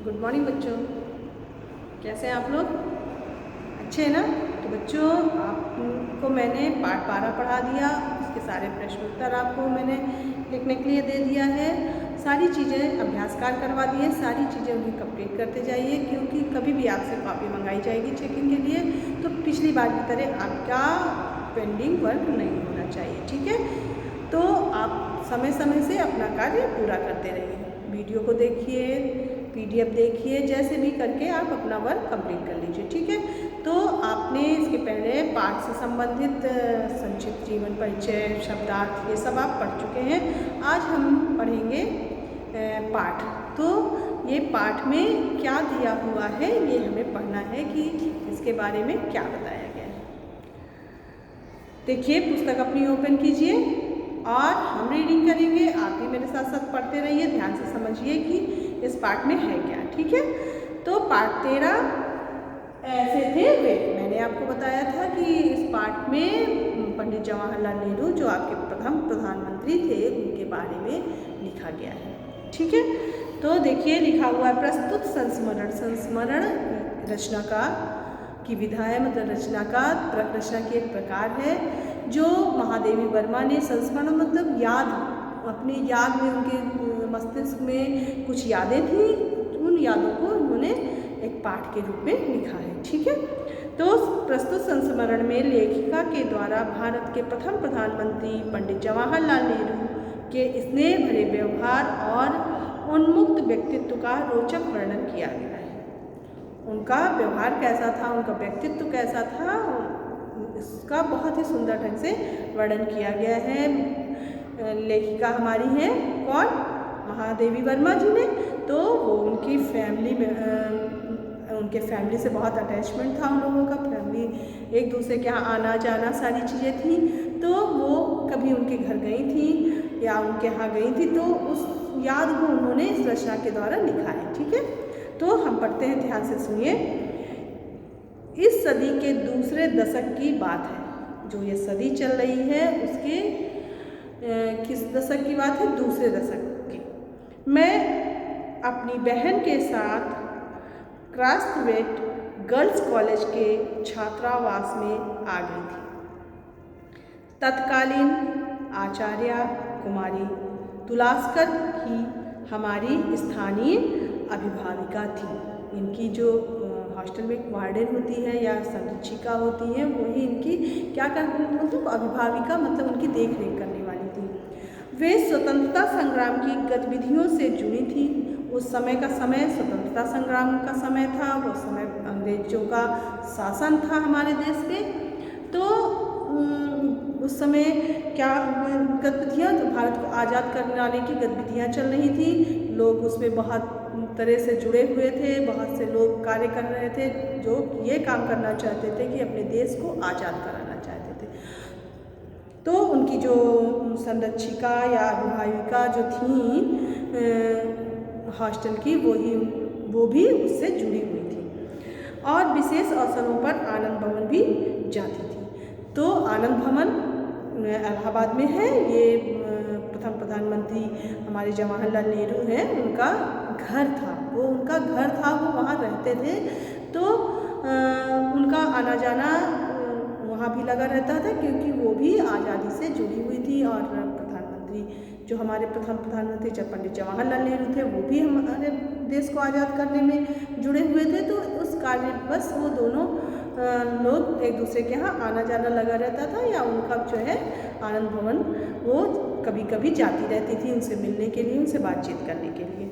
Good morning बच्चों, कैसे हैं आप लोग? अच्छे हैं ना? तो बच्चों, आपको मैंने पाठ 12 पढ़ा दिया। उसके सारे प्रश्न उत्तर आपको मैंने लिखने के लिए दे दिया है। सारी चीज़ें अभ्यासकार करवा दिए, सारी चीज़ें उन्हें कंप्लीट करते जाइए, क्योंकि कभी भी आपसे कॉपी मंगाई जाएगी चेकिंग के लिए तो पिछली बार की तरह आपका पेंडिंग वर्क नहीं होना चाहिए। ठीक है? तो आप समय समय से अपना कार्य पूरा करते रहिए। वीडियो को देखिए, PDF देखिए, जैसे भी करके आप अपना वर्क कंप्लीट कर लीजिए। ठीक है? तो आपने इसके पहले पाठ से संबंधित संक्षिप्त जीवन परिचय, शब्दार्थ, ये सब आप पढ़ चुके हैं। आज हम पढ़ेंगे पाठ। तो ये पाठ में क्या दिया हुआ है ये हमें पढ़ना है कि इसके बारे में क्या बताया गया है। देखिए, पुस्तक अपनी ओपन कीजिए और हम रीडिंग करेंगे। आप भी मेरे साथ साथ पढ़ते रहिए, ध्यान से समझिए कि इस पाठ में है क्या। ठीक है? तो पाठ 13 ऐसे थे वे। मैंने आपको बताया था कि इस पाठ में पंडित जवाहरलाल नेहरू, जो आपके प्रथम प्रधानमंत्री थे, उनके बारे में लिखा गया है। ठीक है? तो देखिए, लिखा हुआ है प्रस्तुत संस्मरण। संस्मरण रचना का की विधा है, मतलब रचना की एक प्रकार है जो महादेवी वर्मा ने। संस्मरण मतलब याद, अपनी याद में, उनके मस्तिष्क में कुछ यादें थी, उन यादों को उन्होंने एक पाठ के रूप में लिखा है। ठीक है? तो प्रस्तुत संस्मरण में लेखिका के द्वारा भारत के प्रथम प्रधानमंत्री पंडित जवाहरलाल नेहरू के स्नेह भरे व्यवहार और उन्मुक्त व्यक्तित्व का रोचक वर्णन किया गया है। उनका व्यवहार कैसा था, उनका व्यक्तित्व कैसा था, इसका बहुत ही सुंदर ढंग से वर्णन किया गया है। लेखिका हमारी हैं कौन? महादेवी वर्मा जी ने। तो वो उनकी फैमिली में, उनके फैमिली से बहुत अटैचमेंट था उन लोगों का। फैमिली एक दूसरे के यहाँ आना जाना सारी चीज़ें थी। तो वो कभी उनके घर गई थी या उनके यहाँ गई थी, तो उस याद को उन्होंने इस रचना के द्वारा लिखा है। ठीक है? तो हम पढ़ते हैं, ध्यान से सुनिए। इस सदी के दूसरे दशक की बात है। जो ये सदी चल रही है उसके किस दशक की बात है? दूसरे दशक की। मैं अपनी बहन के साथ क्रास्थवेट गर्ल्स कॉलेज के छात्रावास में आ गई थी। तत्कालीन आचार्य कुमारी तुलास्कर ही हमारी स्थानीय अभिभाविका थी। इनकी जो हॉस्टल में एक वार्डन होती है या संरक्षिका होती है, वही इनकी क्या करती, मतलब अभिभाविका, मतलब उनकी देख रेख करने वाली थी। वे स्वतंत्रता संग्राम की गतिविधियों से जुड़ी थी। उस समय का समय स्वतंत्रता संग्राम का समय था। वो समय अंग्रेजों का शासन था हमारे देश पे। तो उस समय क्या गतिविधियाँ, तो भारत को आज़ाद करने की गतिविधियाँ चल रही थी। लोग उसमें बहुत तरह से जुड़े हुए थे, बहुत से लोग कार्य कर रहे थे जो ये काम करना चाहते थे कि अपने देश को आज़ाद कराना चाहते थे। तो उनकी जो संरक्षिका या अभिभाविका जो थी हॉस्टल की, वो भी उससे जुड़ी हुई थी और विशेष अवसरों पर आनंद भवन भी जाती थी। तो आनंद भवन इलाहाबाद में है। ये प्रथम प्रधानमंत्री हमारे जवाहरलाल नेहरू हैं, उनका घर था। वो उनका घर था, वो वहाँ रहते थे। तो उनका आना जाना वहाँ भी लगा रहता था, क्योंकि वो भी आज़ादी से जुड़ी हुई थी। और प्रधानमंत्री जो हमारे प्रथम प्रधानमंत्री जब पंडित जवाहरलाल नेहरू थे, वो भी हमारे देश को आज़ाद करने में जुड़े हुए थे। तो उस कार्य बस वो दोनों लोग एक दूसरे के यहाँ आना जाना लगा रहता था, या उनका जो है आनंद भवन वो कभी कभी जाती रहती थी उनसे मिलने के लिए, उनसे बातचीत करने के लिए।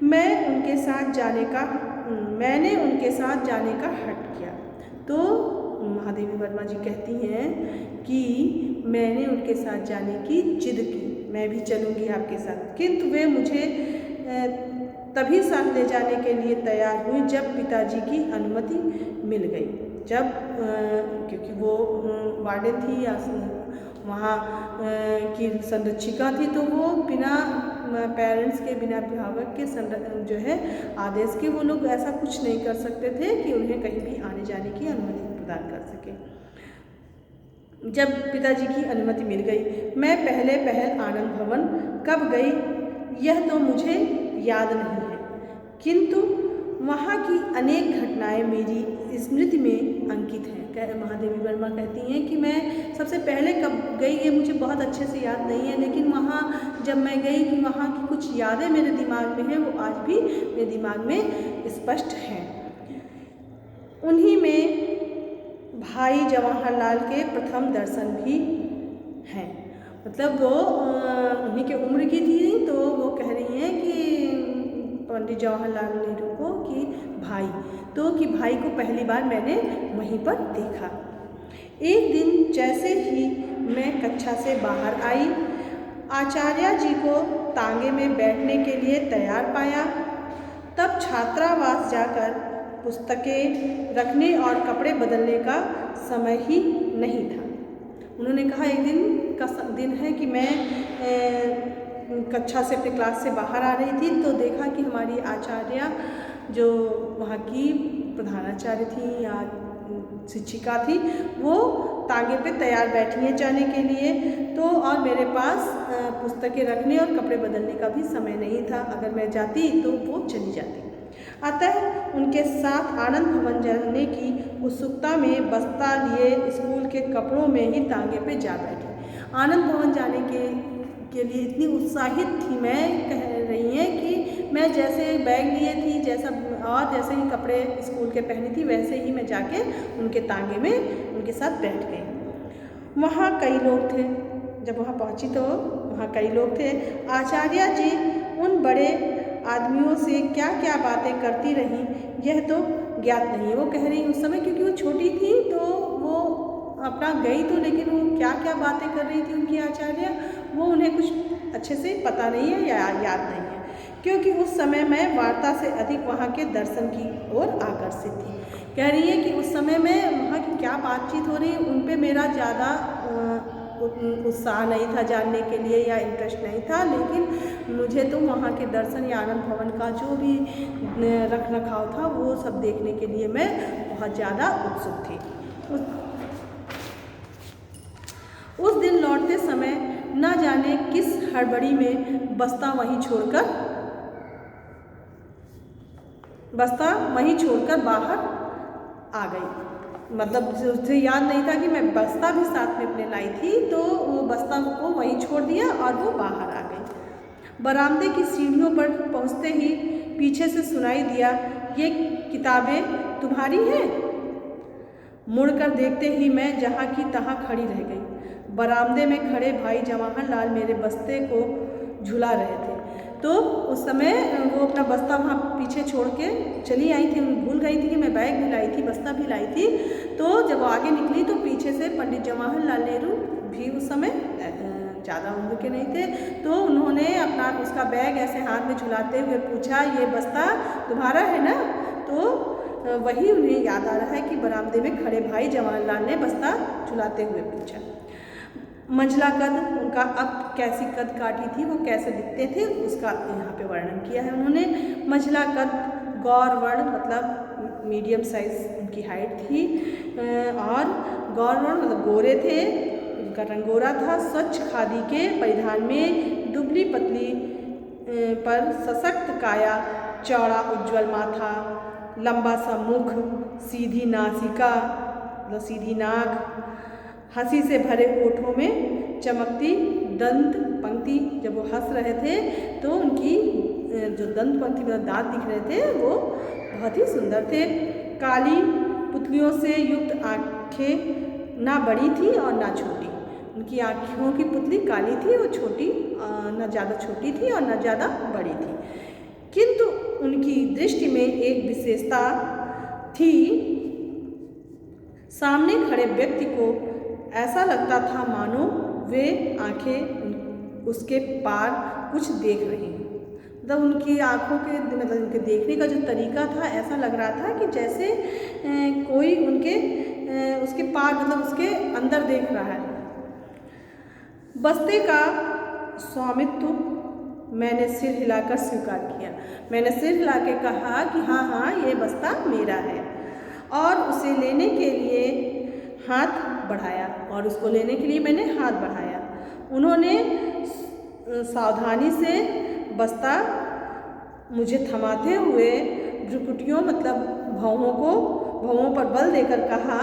मैंने उनके साथ जाने का हट किया। तो महादेवी वर्मा जी कहती हैं कि मैंने उनके साथ जाने की जिद की, मैं भी चलूँगी आपके साथ, किंतु वे मुझे तभी साथ ले जाने के लिए तैयार हुई जब पिताजी की अनुमति मिल गई। जब क्योंकि वो वार्डन थी या वहाँ की संरक्षिका थी, तो वो बिना पेरेंट्स के, बिना अभिभावक के जो है आदेश के वो लोग ऐसा कुछ नहीं कर सकते थे कि उन्हें कहीं भी आने जाने की अनुमति प्रदान कर सके। जब पिताजी की अनुमति मिल गई, मैं पहले पहल आनंद भवन कब गई यह तो मुझे याद नहीं है, किंतु वहाँ की अनेक घटनाएं मेरी स्मृति में अंकित हैं। महादेवी वर्मा कहती हैं कि मैं सबसे पहले कब गई ये मुझे बहुत अच्छे से याद नहीं है, लेकिन वहाँ जब मैं गई कि वहाँ की कुछ यादें मेरे दिमाग में हैं, वो आज भी मेरे दिमाग में स्पष्ट हैं। उन्हीं में भाई जवाहरलाल के प्रथम दर्शन भी हैं। मतलब वो उन्हीं के उम्र की थी, तो वो कह रही हैं कि पंडित जवाहरलाल नेहरू को कि भाई, तो कि भाई को पहली बार मैंने वहीं पर देखा। एक दिन जैसे ही मैं कक्षा से बाहर आई, आचार्य जी को तांगे में बैठने के लिए तैयार पाया। तब छात्रावास जाकर पुस्तकें रखने और कपड़े बदलने का समय ही नहीं था। उन्होंने कहा एक दिन का दिन है कि मैं कक्षा से अपने क्लास से बाहर आ रही थी, तो देखा कि हमारी आचार्य जो वहाँ की प्रधानाचार्य थी या शिक्षिका थी, वो तांगे पे तैयार बैठी हैं जाने के लिए। तो और मेरे पास पुस्तकें रखने और कपड़े बदलने का भी समय नहीं था, अगर मैं जाती तो वो चली जाती। अतः उनके साथ आनंद भवन जाने की उत्सुकता में बस्ता लिए स्कूल के कपड़ों में ही तांगे पे जा बैठी। आनंद भवन जाने के लिए इतनी उत्साहित थी मैं, कह रही हैं कि मैं जैसे बैग लिए थी जैसे ही कपड़े स्कूल के पहनी थी, वैसे ही मैं जाके उनके तांगे में उनके साथ बैठ गई। वहाँ कई लोग थे। जब वहाँ पहुँची तो वहाँ कई लोग थे। आचार्य जी उन बड़े आदमियों से क्या क्या बातें करती रहीं, यह तो ज्ञात नहीं है। वो कह रही उस समय, क्योंकि वो छोटी थी तो वो अपना गई तो, लेकिन वो क्या क्या बातें कर रही थी उनकी आचार्य, वो उन्हें कुछ अच्छे से पता नहीं है या याद नहीं है, क्योंकि उस समय मैं वार्ता से अधिक वहाँ के दर्शन की ओर आकर्षित थी। कह रही है कि उस समय में वहाँ की क्या बातचीत हो रही है उन पे मेरा ज़्यादा उत्साह नहीं था जानने के लिए या इंटरेस्ट नहीं था, लेकिन मुझे तो वहाँ के दर्शन या आनंद भवन का जो भी रख रखाव था वो सब देखने के लिए मैं बहुत ज़्यादा उत्सुक थी। उस दिन लौटते समय न जाने किस हड़बड़ी में बस्ता वहीं छोड़कर बाहर आ गई। मतलब उसे याद नहीं था कि मैं बस्ता भी साथ में अपने लाई थी, तो वो बस्ता को वहीं छोड़ दिया और वो बाहर आ गई। बरामदे की सीढ़ियों पर पहुंचते ही पीछे से सुनाई दिया, ये किताबें तुम्हारी हैं? मुड़कर देखते ही मैं जहाँ की तहाँ खड़ी रह गई। बरामदे में खड़े भाई जवाहरलाल मेरे बस्ते को झुला रहे थे। तो उस समय वो अपना बस्ता वहाँ पीछे छोड़ के चली आई थी, भूल गई थी कि मैं बैग भी लाई थी, बस्ता भी लाई थी। तो जब वो आगे निकली तो पीछे से पंडित जवाहरलाल नेहरू भी उस समय ज़्यादा उम्र के नहीं थे, तो उन्होंने अपना उसका बैग ऐसे हाथ में झुलाते हुए पूछा, ये बस्ता तुम्हारा है ना? तो वही उन्हें याद आ रहा है कि बरामदे में खड़े भाई जवाहरलाल ने बस्ता झुलाते हुए पूछा। मंझला कद, उनका अब कैसी कद काठी थी, वो कैसे दिखते थे, उसका यहाँ पे वर्णन किया है उन्होंने। मंझला कद, गौर वर्ण मतलब मीडियम साइज उनकी हाइट थी, और गौर वर्ण मतलब गोरे थे, उनका रंग गोरा था। स्वच्छ खादी के परिधान में दुबली पतली पर सशक्त काया, चौड़ा उज्ज्वल माथा, लंबा सा मुख, सीधी नासिका मतलब सीधी नाक, हंसी से भरे होठों में चमकती दंत पंक्ति। जब वो हंस रहे थे तो उनकी जो दंत पंक्ति मतलब दांत दिख रहे थे वो बहुत ही सुंदर थे। काली पुतलियों से युक्त आँखें ना बड़ी थी और ना छोटी। उनकी आँखों की पुतली काली थी, वो छोटी, ना ज़्यादा छोटी थी और ना ज़्यादा बड़ी थी। किंतु उनकी दृष्टि में एक विशेषता थी। सामने खड़े व्यक्ति को ऐसा लगता था मानो वे आंखें उसके पार कुछ देख रही हैं। मतलब उनकी आँखों के मतलब उनके देखने का जो तरीका था, ऐसा लग रहा था कि जैसे कोई उसके पार मतलब उसके अंदर देख रहा है। बस्ते का स्वामित्व मैंने सिर हिलाकर स्वीकार किया। मैंने सिर हिला के कहा कि हाँ हाँ ये बस्ता मेरा है, और उसे लेने के लिए हाथ बढ़ाया, और उसको लेने के लिए मैंने हाथ बढ़ाया। उन्होंने सावधानी से बस्ता मुझे थमाते हुए भ्रुकुटियों मतलब भौहों पर बल देकर कहा,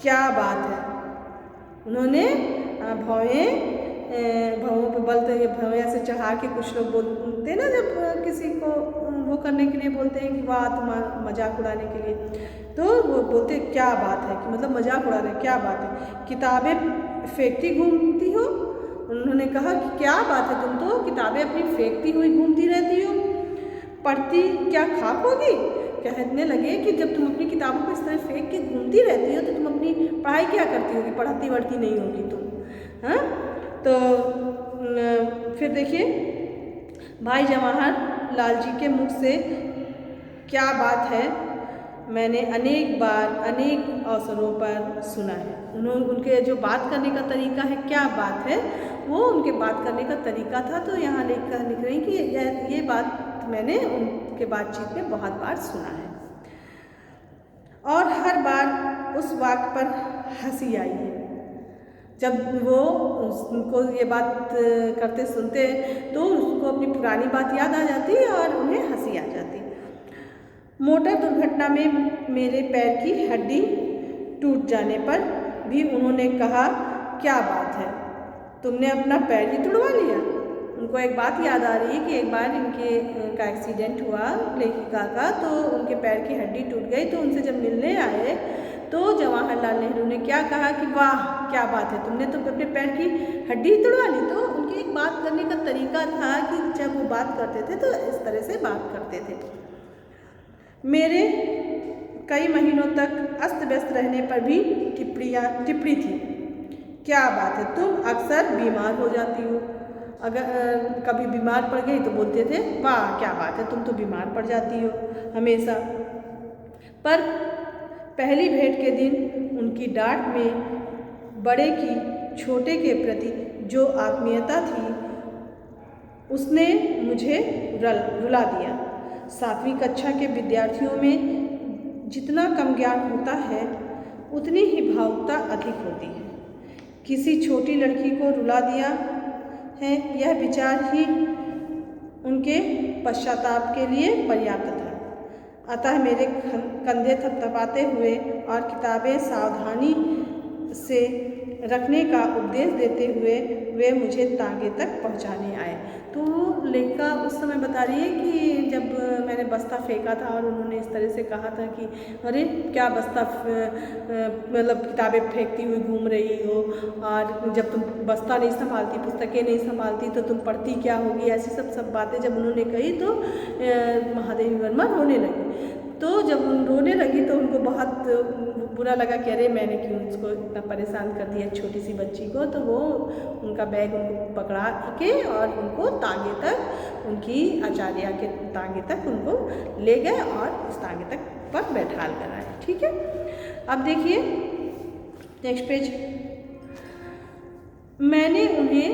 क्या बात है। उन्होंने भौहों पर बल देकर भौहें ऐसे चढ़ा के, कुछ लोग बोलते ना जब किसी को वो करने के लिए बोलते हैं कि वाह, तुम्हारा मजाक उड़ाने के लिए, तो वो बोलते क्या बात है, कि मतलब मजाक उड़ा रहे, क्या बात है, किताबें फेंकती घूमती हो। उन्होंने कहा कि क्या बात है, तुम तो किताबें अपनी फेंकती हुई घूमती रहती हो, पढ़ती क्या खाक होगी। कहने लगे कि जब तुम अपनी किताबों को इस तरह फेंक के घूमती रहती हो तो तुम अपनी पढ़ाई क्या करती होगी, पढ़ती वढ़ती नहीं होगी तुम, हाँ। तो फिर देखिए, भाई जवाहर लाल जी के मुख से क्या बात है मैंने अनेक बार अनेक अवसरों पर सुना है। उनके जो बात करने का तरीका है, क्या बात है, वो उनके बात करने का तरीका था। तो यहाँ लिख रहे हैं कि ये बात मैंने उनके बातचीत में बहुत बार सुना है और हर बार उस वाक्य पर हंसी आई है। जब वो उनको ये बात करते सुनते तो उसको अपनी पुरानी बात याद आ जाती और उन्हें हंसी आ जाती। मोटर दुर्घटना में मेरे पैर की हड्डी टूट जाने पर भी उन्होंने कहा, क्या बात है, तुमने अपना पैर ही तुड़वा लिया। उनको एक बात याद आ रही है कि एक बार का एक्सीडेंट हुआ लेखिका का, तो उनके पैर की हड्डी टूट गई। तो उनसे जब मिलने आए तो जवाहरलाल नेहरू ने क्या कहा कि वाह, क्या बात है, तुमने तो अपने पैर की हड्डी ही तुड़वा ली। तो उनके एक बात करने का तरीका था कि जब वो बात करते थे तो इस तरह से बात करते थे। मेरे कई महीनों तक अस्त व्यस्त रहने पर भी टिप्पणी थी, क्या बात है, तुम अक्सर बीमार हो जाती हो। अगर कभी बीमार पड़ गई तो बोलते थे, वाह क्या बात है, तुम तो बीमार पड़ जाती हो हमेशा। पर पहली भेंट के दिन उनकी डांट में बड़े की छोटे के प्रति जो आत्मीयता थी उसने मुझे रुला दिया। 7वीं कक्षा के विद्यार्थियों में जितना कम ज्ञान होता है उतनी ही भावुकता अधिक होती है। किसी छोटी लड़की को रुला दिया है, यह विचार ही उनके पश्चाताप के लिए पर्याप्त था। अतः मेरे कंधे थपथपाते हुए और किताबें सावधानी से रखने का उपदेश देते हुए वे मुझे तांगे तक पहुंचाने आए। तो लेखिका उस समय बता रही है कि जब मैंने बस्ता फेंका था और उन्होंने इस तरह से कहा था कि अरे क्या बस्ता मतलब किताबें फेंकती हुई घूम रही हो, और जब तुम बस्ता नहीं संभालती, पुस्तकें नहीं संभालती तो तुम पढ़ती क्या होगी। ऐसी सब बातें जब उन्होंने कही तो महादेवी वर्मा रोने लगी। तो जब रोने लगी तो उनको बहुत बुरा लगा कि अरे मैंने क्यों उसको इतना परेशान कर दिया, छोटी सी बच्ची को। तो वो उनका बैग उनको पकड़ा के और उनको तांगे तक, उनकी आचार्य के तांगे तक उनको ले गए और उस तांगे तक पर बैठा कर आए। ठीक है, अब देखिए नेक्स्ट पेज। मैंने उन्हें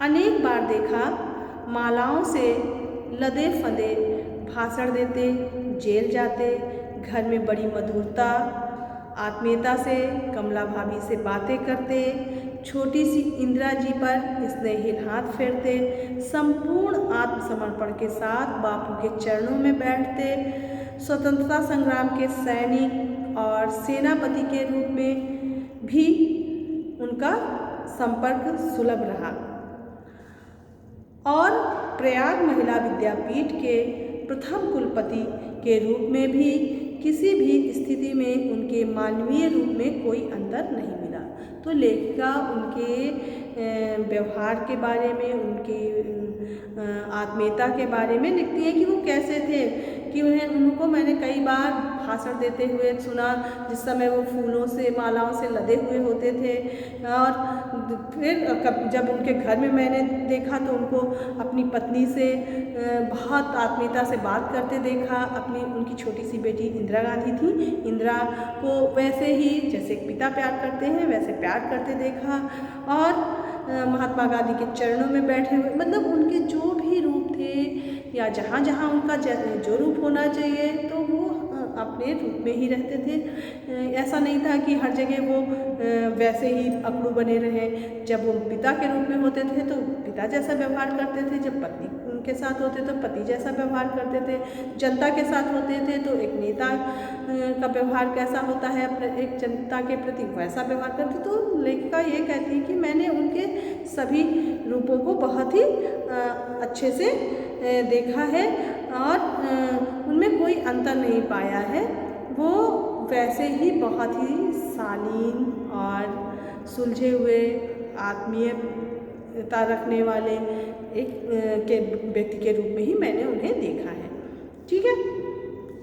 अनेक बार देखा, मालाओं से लदे फंदे भाषण देते, जेल जाते, घर में बड़ी मधुरता आत्मीयता से कमला भाभी से बातें करते, छोटी सी इंदिरा जी पर स्नेहिल हाथ फेरते, संपूर्ण आत्मसमर्पण के साथ बापू के चरणों में बैठते, स्वतंत्रता संग्राम के सैनिक और सेनापति के रूप में भी उनका संपर्क सुलभ रहा और प्रयाग महिला विद्यापीठ के प्रथम कुलपति के रूप में भी किसी भी स्थिति में उनके मानवीय रूप में कोई अंतर नहीं मिला। तो लेखिका उनके व्यवहार के बारे में, उनकी आत्मीयता के बारे में लिखती है कि वो कैसे थे, कि उनको मैंने कई बार भाषण देते हुए सुना जिस समय वो फूलों से, मालाओं से लदे हुए होते थे। और फिर जब उनके घर में मैंने देखा तो उनको अपनी पत्नी से बहुत आत्मीयता से बात करते देखा। उनकी छोटी सी बेटी इंदिरा गांधी थी, इंदिरा को वैसे ही जैसे पिता प्यार करते हैं वैसे प्यार करते देखा। और महात्मा गांधी के चरणों में बैठे हुए, मतलब उनके जो भी रूप थे या जहाँ जहाँ उनका जो रूप होना चाहिए तो वो अपने रूप में ही रहते थे। ऐसा नहीं था कि हर जगह वो वैसे ही अकड़ू बने रहे। जब वो पिता के रूप में होते थे तो पिता जैसा व्यवहार करते थे, जब पत्नी उनके साथ होते तो पति जैसा व्यवहार करते थे, जनता के साथ होते थे तो एक नेता का व्यवहार कैसा होता है एक जनता के प्रति वैसा व्यवहार करते। तो लेखिका ये कहती है कि मैंने उनके सभी रूपों को बहुत ही अच्छे से देखा है और उनमें कोई अंतर नहीं पाया है। वो वैसे ही बहुत ही शालीन और सुलझे हुए आत्मीयता रखने वाले एक के व्यक्ति के रूप में ही मैंने उन्हें देखा है। ठीक है,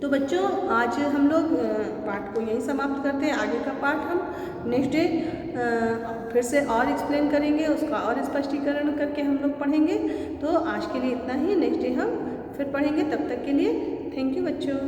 तो बच्चों आज हम लोग पाठ को यहीं समाप्त करते हैं। आगे का पाठ हम नेक्स्ट डे फिर से और एक्सप्लेन करेंगे, उसका और स्पष्टीकरण करके हम लोग पढ़ेंगे। तो आज के लिए इतना ही, नेक्स्ट डे हम फिर पढ़ेंगे। तब तक के लिए थैंक यू बच्चों।